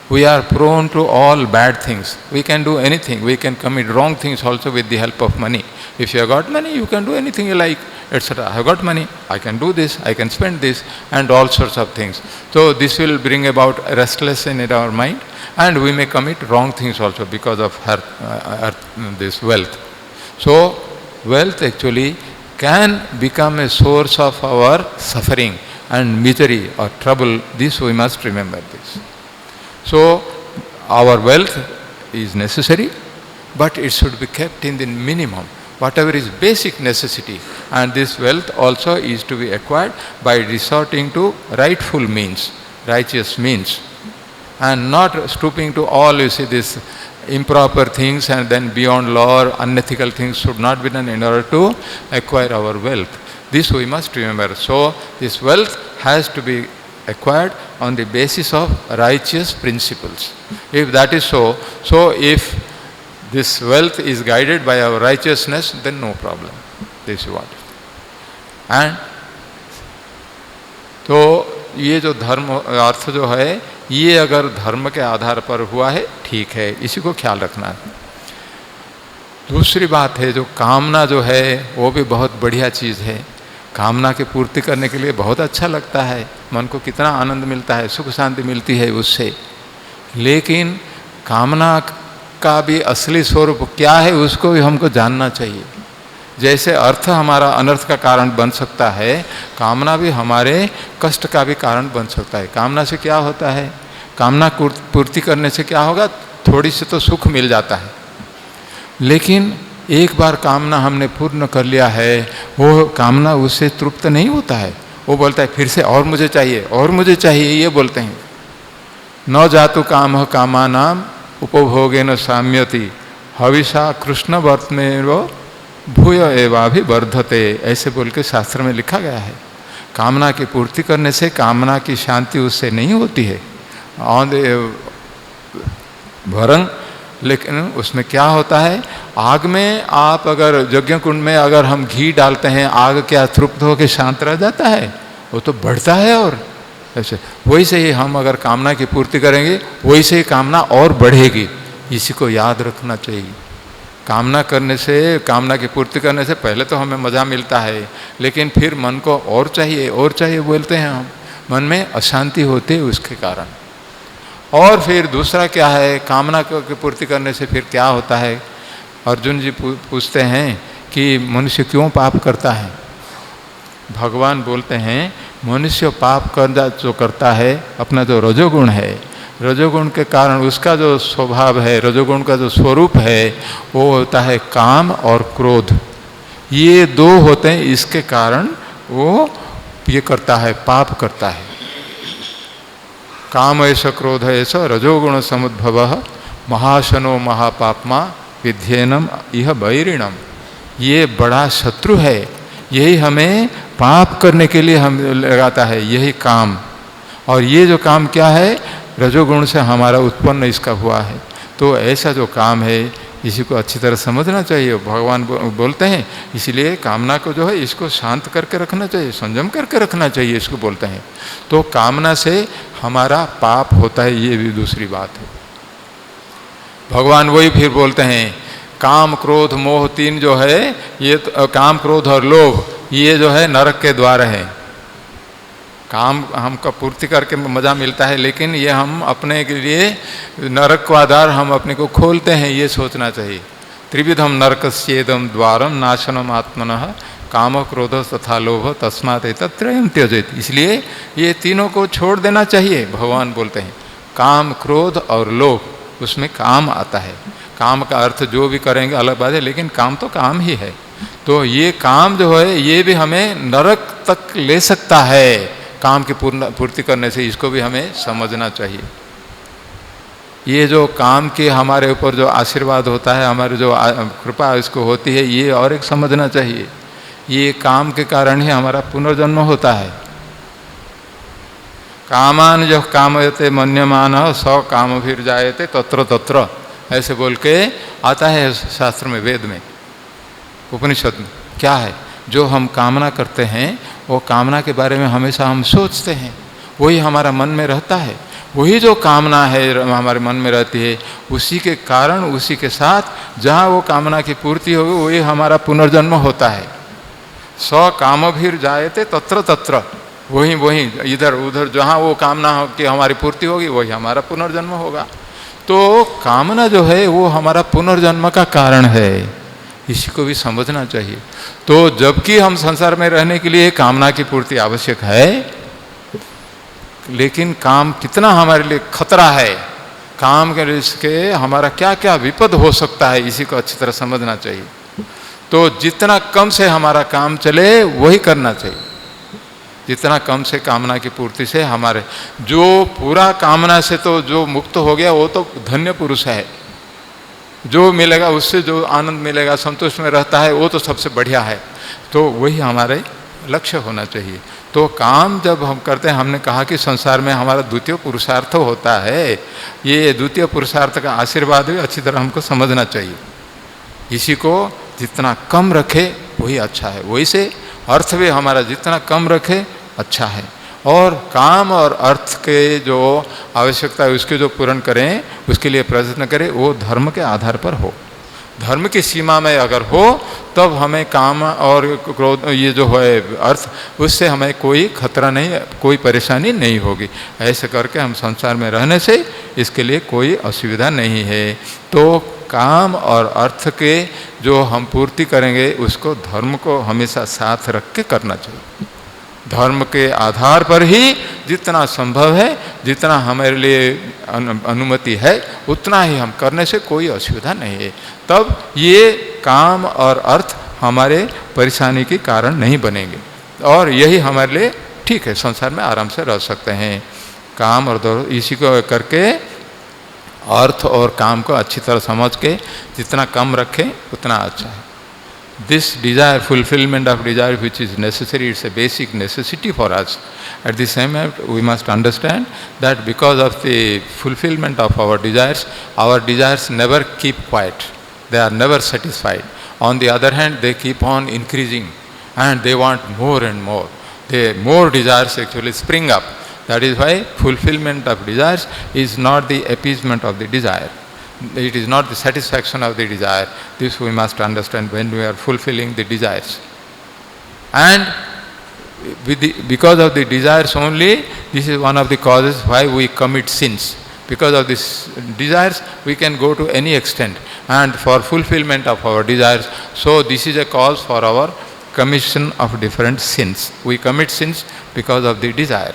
we are prone to all bad things. We can do anything. We can commit wrong things also with the help of money. If you have got money, you can do anything you like, etc. I have got money, I can do this, I can spend this, and all sorts of things. So this will bring about restlessness in our mind, and we may commit wrong things also because of this wealth. So wealth actually can become a source of our suffering and misery or trouble. This we must remember this. So our wealth is necessary, but it should be kept in the minimum, whatever is basic necessity. And this wealth also is to be acquired by resorting to rightful means, righteous means, and not stooping to all, you see, this improper things, and then beyond law or unethical things should not be done in order to acquire our wealth. This we must remember. So this wealth has to be acquired on the basis of righteous principles. If that is so, if this wealth is guided by our righteousness, then no problem. This is what. And तो ये जो धर्म अर्थ जो है, ये अगर धर्म के आधार पर हुआ है, ठीक है, इसी को ख्याल रखना है। दूसरी बात है, जो कामना जो है वो भी बहुत बढ़िया चीज़ है। कामना की पूर्ति करने के लिए बहुत अच्छा लगता है, मन को कितना आनंद मिलता है, सुख शांति मिलती है उससे। लेकिन कामना का भी असली स्वरूप क्या है, उसको भी हमको जानना चाहिए। जैसे अर्थ हमारा अनर्थ का कारण बन सकता है, कामना भी हमारे कष्ट का भी कारण बन सकता है। कामना से क्या होता है, कामना पूर्ति करने से क्या होगा, थोड़ी सी तो सुख मिल जाता है। लेकिन एक बार कामना हमने पूर्ण कर लिया है, वो कामना उससे तृप्त नहीं होता है, वो बोलता है फिर से और मुझे चाहिए, और मुझे चाहिए, ये बोलते हैं। न जातु काम कामानाम उपभोगेन साम्यति हविषा कृष्ण वर्तमेव भूय एवाभिवर्धते, ऐसे बोल के शास्त्र में लिखा गया है। कामना की पूर्ति करने से कामना की शांति उससे नहीं होती है, वरंग लेकिन उसमें क्या होता है, आग में आप अगर यज्ञ कुंड में अगर हम घी डालते हैं, आग क्या तृप्त होकर शांत रह जाता है, वो तो बढ़ता है। और ऐसे वैसे ही हम अगर कामना की पूर्ति करेंगे, वैसे ही कामना और बढ़ेगी। इसी को याद रखना चाहिए। कामना करने से, कामना की पूर्ति करने से पहले तो हमें मज़ा मिलता है, लेकिन फिर मन को और चाहिए बोलते हैं हम, मन में अशांति होती है उसके कारण। और फिर दूसरा क्या है, कामना की पूर्ति करने से फिर क्या होता है, अर्जुन जी पूछते हैं कि मनुष्य क्यों पाप करता है। भगवान बोलते हैं मनुष्य पाप जो करता है, अपना जो रजोगुण है, रजोगुण के कारण उसका जो स्वभाव है, रजोगुण का जो स्वरूप है, वो होता है काम और क्रोध। ये दो होते हैं, इसके कारण वो ये करता है, पाप करता है। काम ऐसा क्रोध ऐसा रजोगुण समुद्भव महाशनो महापापमा विध्येनम इह बैरिणम। ये बड़ा शत्रु है, यही हमें पाप करने के लिए हम लगाता है, यही काम। और ये जो काम क्या है, रजोगुण से हमारा उत्पन्न इसका हुआ है। तो ऐसा जो काम है, इसी को अच्छी तरह समझना चाहिए। भगवान बोलते हैं इसलिए कामना को जो है इसको शांत करके रखना चाहिए, संयम करके रखना चाहिए, इसको बोलते हैं। तो कामना से हमारा पाप होता है, ये भी दूसरी बात है। भगवान वही फिर बोलते हैं काम क्रोध मोह तीन जो है, ये काम क्रोध और लोभ, ये जो है नरक के द्वार है। काम हमको पूर्ति करके मज़ा मिलता है, लेकिन ये हम अपने के लिए नरक का द्वार हम अपने को खोलते हैं, ये सोचना चाहिए। त्रिविधम नरकस्येदम द्वारम नाशनम आत्मनः काम क्रोध तथा लोभ तस्मात् एतत्त्रयं त्यजेत। इसलिए ये तीनों को छोड़ देना चाहिए। भगवान बोलते हैं काम, क्रोध और लोभ, उसमें काम आता है। काम का अर्थ जो भी करेंगे अलग बात है, लेकिन काम तो काम ही है। तो ये काम जो है ये भी हमें नरक तक ले सकता है काम की पूर्ति करने से, इसको भी हमें समझना चाहिए। ये जो काम के हमारे ऊपर जो आशीर्वाद होता है, हमारे जो कृपा इसको होती है, ये और एक समझना चाहिए। ये काम के कारण ही हमारा पुनर्जन्म होता है। कामान जो कामयते मन्यमान स काम फिर जायते तत्र तत्र, ऐसे बोल के आता है शास्त्र में, वेद में, उपनिषद में। क्या है जो हम कामना करते हैं, वो कामना के बारे में हमेशा हम सोचते हैं, वही हमारा मन में रहता है। वही जो कामना है हमारे मन में रहती है, उसी के कारण, उसी के साथ जहाँ वो कामना की पूर्ति होगी वही हमारा पुनर्जन्म होता है। स कामभिर जायते तत्र तत्र, वही वही इधर उधर जहाँ वो कामना की हमारी पूर्ति होगी वही हमारा पुनर्जन्म होगा। तो कामना जो है वो हमारा पुनर्जन्म का कारण है, इसी को भी समझना चाहिए। तो जबकि हम संसार में रहने के लिए कामना की पूर्ति आवश्यक है, लेकिन काम कितना हमारे लिए खतरा है, काम के हमारा क्या क्या विपद हो सकता है, इसी को अच्छी तरह समझना चाहिए। तो जितना कम से हमारा काम चले वही करना चाहिए। जितना कम से कामना की पूर्ति से हमारे, जो पूरा कामना से तो जो मुक्त हो गया वो तो धन्य पुरुष है। जो मिलेगा उससे जो आनंद मिलेगा, संतोष में रहता है, वो तो सबसे बढ़िया है। तो वही हमारे लक्ष्य होना चाहिए। तो काम जब हम करते हैं, हमने कहा कि संसार में हमारा द्वितीय पुरुषार्थ होता है। ये द्वितीय पुरुषार्थ का आशीर्वाद भी अच्छी तरह हमको समझना चाहिए। इसी को जितना कम रखे वही अच्छा है, वही से अर्थ भी हमारा जितना कम रखे अच्छा है। और काम और अर्थ के जो आवश्यकता है उसके जो पूर्ण करें, उसके लिए प्रयत्न करें, वो धर्म के आधार पर हो। धर्म की सीमा में अगर हो तब हमें काम और क्रोध, ये जो है अर्थ, उससे हमें कोई खतरा नहीं, कोई परेशानी नहीं होगी। ऐसे करके हम संसार में रहने से इसके लिए कोई असुविधा नहीं है। तो काम और अर्थ के जो हम पूर्ति करेंगे उसको धर्म को हमेशा साथ रख के करना चाहिए। धर्म के आधार पर ही जितना संभव है, जितना हमारे लिए अनुमति है, उतना ही हम करने से कोई असुविधा नहीं है। तब ये काम और अर्थ हमारे परेशानी के कारण नहीं बनेंगे और यही हमारे लिए ठीक है, संसार में आराम से रह सकते हैं। काम और इसी को करके अर्थ और काम को अच्छी तरह समझ के जितना कम रखें उतना अच्छा है। This desire, fulfillment of desire which is necessary, it's a basic necessity for us. At the same time, we must understand that because of the fulfillment of our desires never keep quiet. They are never satisfied. On the other hand, they keep on increasing and they want more and more. More desires actually spring up. That is why fulfillment of desires is not the appeasement of the desire. It is not the satisfaction of the desire. This we must understand when we are fulfilling the desires. And because of the desires only, this is one of the causes why we commit sins. Because of these desires, we can go to any extent. And for fulfillment of our desires, so this is a cause for our commission of different sins. We commit sins because of the desire.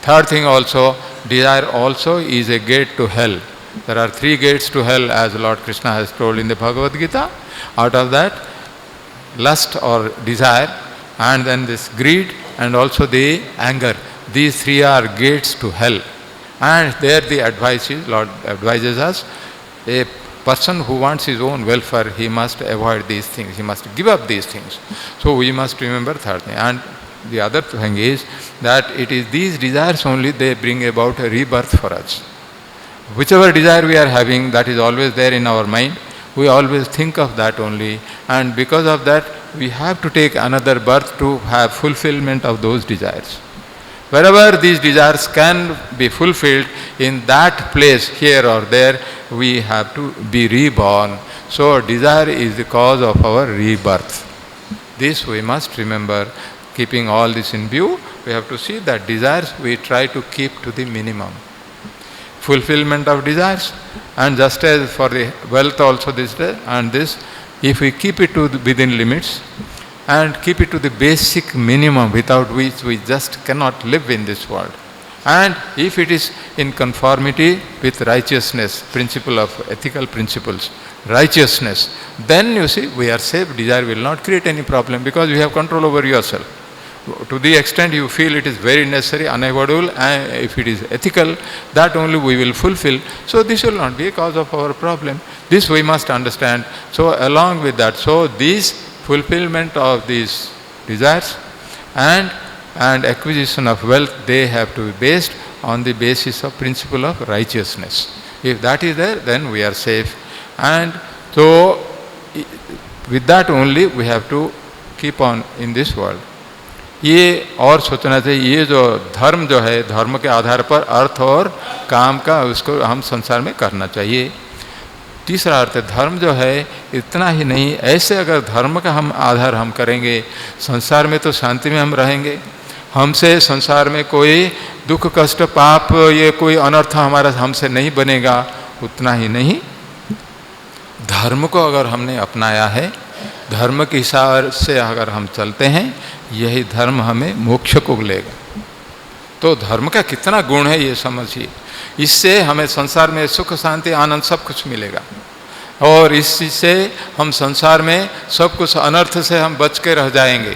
Third thing also, desire also is a gate to hell. There are 3 gates to hell, as Lord Krishna has told in the Bhagavad Gita. Out of that, lust or desire, and then this greed, and also the anger. These 3 are gates to hell. And there the advice is, Lord advises us, a person who wants his own welfare, he must avoid these things. He must give up these things. So we must remember third thing. And the other thing is that it is these desires only, they bring about a rebirth for us. Whichever desire we are having, that is always there in our mind. We always think of that only, and because of that, we have to take another birth to have fulfillment of those desires. Wherever these desires can be fulfilled, in that place, here or there, we have to be reborn. So desire is the cause of our rebirth. This we must remember. keeping all this in view, we have to see that desires we try to keep to the minimum. Fulfillment of desires, and just as for the wealth also this, and this, if we keep it to within limits and keep it to the basic minimum without which we just cannot live in this world, and if it is in conformity with righteousness, principle of ethical principles, righteousness, then you see we are safe. Desire will not create any problem because you have control over yourself. To the extent you feel it is very necessary, unavoidable, and if it is ethical, that only we will fulfill. So this will not be a cause of our problem. This we must understand. So along with that, so this fulfillment of these desires and acquisition of wealth, they have to be based on the basis of principle of righteousness. If that is there, then we are safe. And so with that only we have to keep on in this world. ये और सोचना चाहिए, ये जो धर्म जो है, धर्म के आधार पर अर्थ और काम का उसको हम संसार में करना चाहिए। तीसरा अर्थ है धर्म जो है इतना ही नहीं, ऐसे अगर धर्म का हम आधार हम करेंगे, संसार में तो शांति में हम रहेंगे, हमसे संसार में कोई दुख कष्ट पाप ये कोई अनर्थ हमारा हमसे नहीं बनेगा। उतना ही नहीं, धर्म को अगर हमने अपनाया है, धर्म के हिसाब से अगर हम चलते हैं, यही धर्म हमें मोक्ष को लेगा। तो धर्म का कितना गुण है ये समझिए। इससे हमें संसार में सुख शांति आनंद सब कुछ मिलेगा, और इससे हम संसार में सब कुछ अनर्थ से हम बच के रह जाएंगे,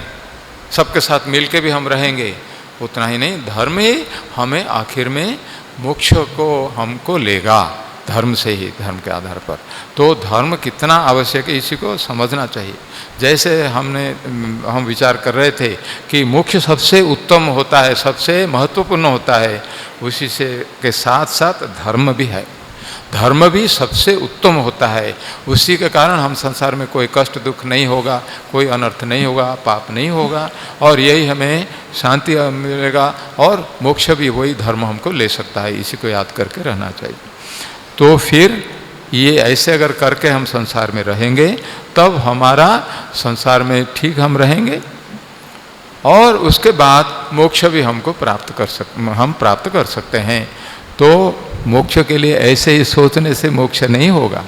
सबके साथ मिल के भी हम रहेंगे। उतना ही नहीं, धर्म ही हमें आखिर में मोक्ष को हमको लेगा, धर्म से ही, धर्म के आधार पर। तो धर्म कितना आवश्यक है इसी को समझना चाहिए। जैसे हम विचार कर रहे थे कि मोक्ष सबसे उत्तम होता है, सबसे महत्वपूर्ण होता है, उसी से के साथ साथ धर्म भी है। धर्म भी सबसे उत्तम होता है, उसी के कारण हम संसार में कोई कष्ट दुख नहीं होगा, कोई अनर्थ नहीं होगा, पाप नहीं होगा, और यही हमें शांति मिलेगा, और मोक्ष भी वही धर्म हमको ले सकता है। इसी को याद करके रहना चाहिए। तो फिर ये ऐसे अगर करके हम संसार में रहेंगे, तब हमारा संसार में ठीक हम रहेंगे, और उसके बाद मोक्ष भी हम प्राप्त कर सकते हैं। तो मोक्ष के लिए ऐसे ही सोचने से मोक्ष नहीं होगा।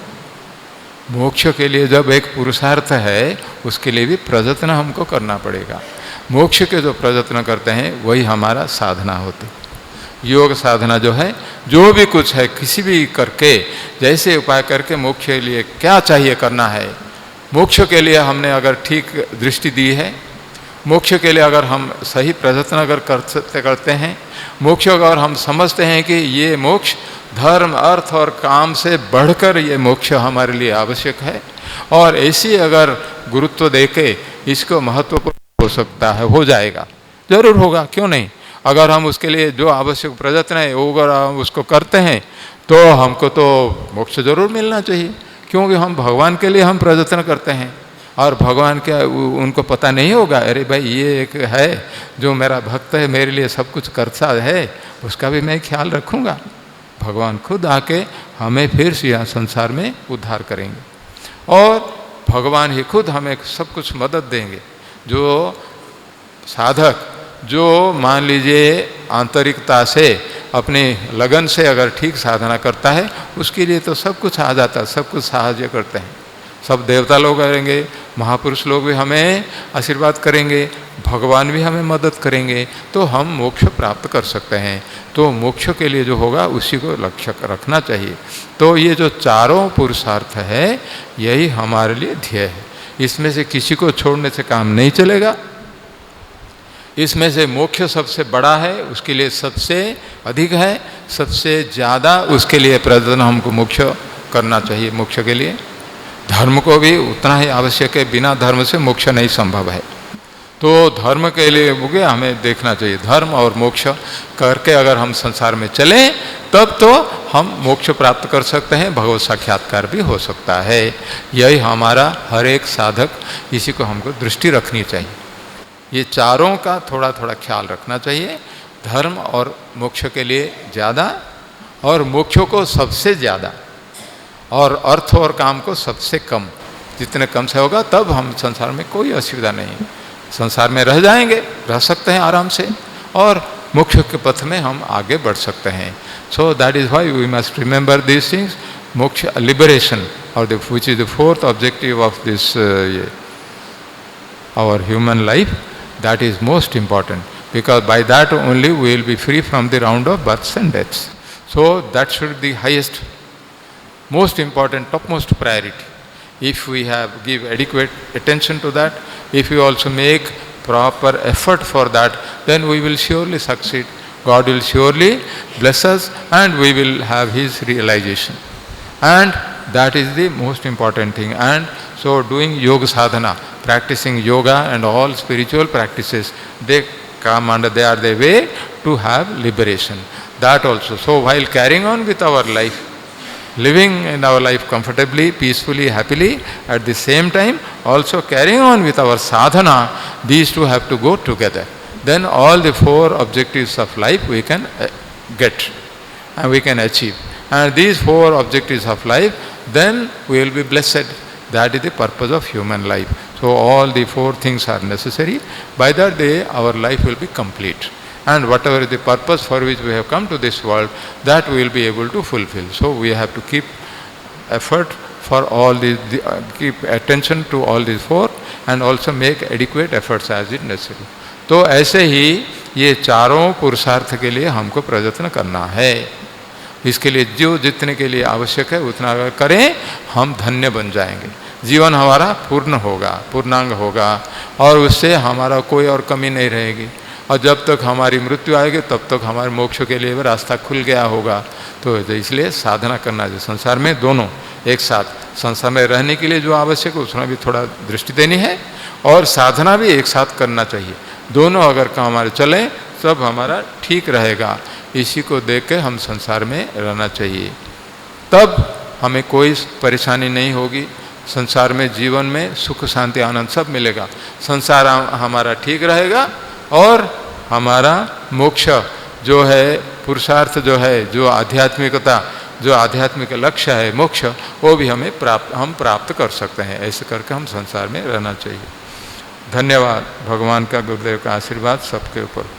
मोक्ष के लिए जब एक पुरुषार्थ है, उसके लिए भी प्रयत्न हमको करना पड़ेगा। मोक्ष के जो प्रयत्न करते हैं वही हमारा साधना होती है। योग साधना जो है, जो भी कुछ है किसी भी करके, जैसे उपाय करके मोक्ष के लिए क्या चाहिए करना है, मोक्ष के लिए हमने अगर ठीक दृष्टि दी है, मोक्ष के लिए अगर हम सही प्रयत्न अगर करते हैं, मोक्ष अगर हम समझते हैं कि ये मोक्ष धर्म अर्थ और काम से बढ़कर ये मोक्ष हमारे लिए आवश्यक है, और ऐसी अगर गुरुत्व देके इसको महत्वपूर्ण हो सकता है, हो जाएगा, जरूर होगा, क्यों नहीं। अगर हम उसके लिए जो आवश्यक प्रयत्न है वो अगर हम उसको करते हैं, तो हमको तो मोक्ष जरूर मिलना चाहिए, क्योंकि हम भगवान के लिए हम प्रयत्न करते हैं। और भगवान क्या उनको पता नहीं होगा, अरे भाई ये एक है जो मेरा भक्त है, मेरे लिए सब कुछ करता है, उसका भी मैं ख्याल रखूँगा। भगवान खुद आके हमें फिर से यहाँ संसार में उद्धार करेंगे, और भगवान ही खुद हमें सब कुछ मदद देंगे। जो साधक जो मान लीजिए आंतरिकता से अपनी लगन से अगर ठीक साधना करता है, उसके लिए तो सब कुछ आ जाता है, सब कुछ सहायता करते हैं। सब देवता लोग करेंगे, महापुरुष लोग भी हमें आशीर्वाद करेंगे, भगवान भी हमें मदद करेंगे, तो हम मोक्ष प्राप्त कर सकते हैं। तो मोक्ष के लिए जो होगा उसी को लक्ष्य रखना चाहिए। तो ये जो चारों पुरुषार्थ है, यही हमारे लिए ध्येय है। इसमें से किसी को छोड़ने से काम नहीं चलेगा। इसमें से मोक्ष सबसे बड़ा है, उसके लिए सबसे अधिक है, सबसे ज़्यादा उसके लिए प्रयत्न हमको मोक्ष करना चाहिए। मोक्ष के लिए धर्म को भी उतना ही आवश्यक है, बिना धर्म से मोक्ष नहीं संभव है। तो धर्म के लिए मुझे हमें देखना चाहिए, धर्म और मोक्ष करके अगर हम संसार में चलें, तब तो हम मोक्ष प्राप्त कर सकते हैं, भगवत साक्षात्कार भी हो सकता है। यही हमारा हर एक साधक, इसी को हमको दृष्टि रखनी चाहिए। ये चारों का थोड़ा थोड़ा ख्याल रखना चाहिए, धर्म और मोक्ष के लिए ज़्यादा, और मोक्ष को सबसे ज़्यादा, और अर्थ और काम को सबसे कम। जितने कम से होगा तब हम संसार में कोई असुविधा नहीं। संसार में रह जाएंगे, रह सकते हैं आराम से, और मोक्ष के पथ में हम आगे बढ़ सकते हैं. So that is why we must remember these things. Moksha, liberation, और which is the fourth objective of this our human life, that is most important, because by that only we will be free from the round of births and deaths. So that should be the highest, most important, topmost priority. If we give adequate attention to that, if we also make proper effort for that, then we will surely succeed. God will surely bless us and we will have His realization. And that is the most important thing. And so doing yoga sadhana, practicing yoga and all spiritual practices, they come under, they are the way to have liberation. That also. So while carrying on with our life, living in our life comfortably, peacefully, happily, at the same time also carrying on with our sadhana, these two have to go together. Then all the four objectives of life we can get and we can achieve. And these four objectives of life, then we will be blessed. That is the purpose of human life. So all the four things are necessary. By that day our life will be complete. And whatever is the purpose for which we have come to this world, that we will be able to fulfill. So we have to keep effort for all these, keep attention to all these four, and also make adequate efforts as it necessary. तो ऐसे ही ये चारों पुरुषार्थ के लिए हमको प्रयत्न करना है. इसके लिए जो जितने के लिए आवश्यक है उतना अगर करें, हम धन्य बन जाएंगे. जीवन हमारा पूर्ण होगा, पूर्णांग होगा, और उससे हमारा कोई और कमी नहीं रहेगी. और जब तक हमारी मृत्यु आएगी तब तक हमारे मोक्ष के लिए भी रास्ता खुल गया होगा. तो इसलिए साधना करना चाहिए. संसार में दोनों एक साथ, संसार में रहने के लिए जो आवश्यक है उसमें भी थोड़ा दृष्टि देनी है, और साधना भी एक साथ करना चाहिए. दोनों अगर काम हमारे चलें सब हमारा ठीक रहेगा. इसी को देख के हम संसार में रहना चाहिए. तब हमें कोई परेशानी नहीं होगी. संसार में, जीवन में सुख शांति आनंद सब मिलेगा. संसार हमारा ठीक रहेगा, और हमारा मोक्ष जो है, पुरुषार्थ जो है, जो आध्यात्मिकता, जो आध्यात्मिक लक्ष्य है मोक्ष, वो भी हम प्राप्त कर सकते हैं. ऐसे करके हम संसार में रहना चाहिए. धन्यवाद. भगवान का, गुरुदेव का आशीर्वाद सबके ऊपर.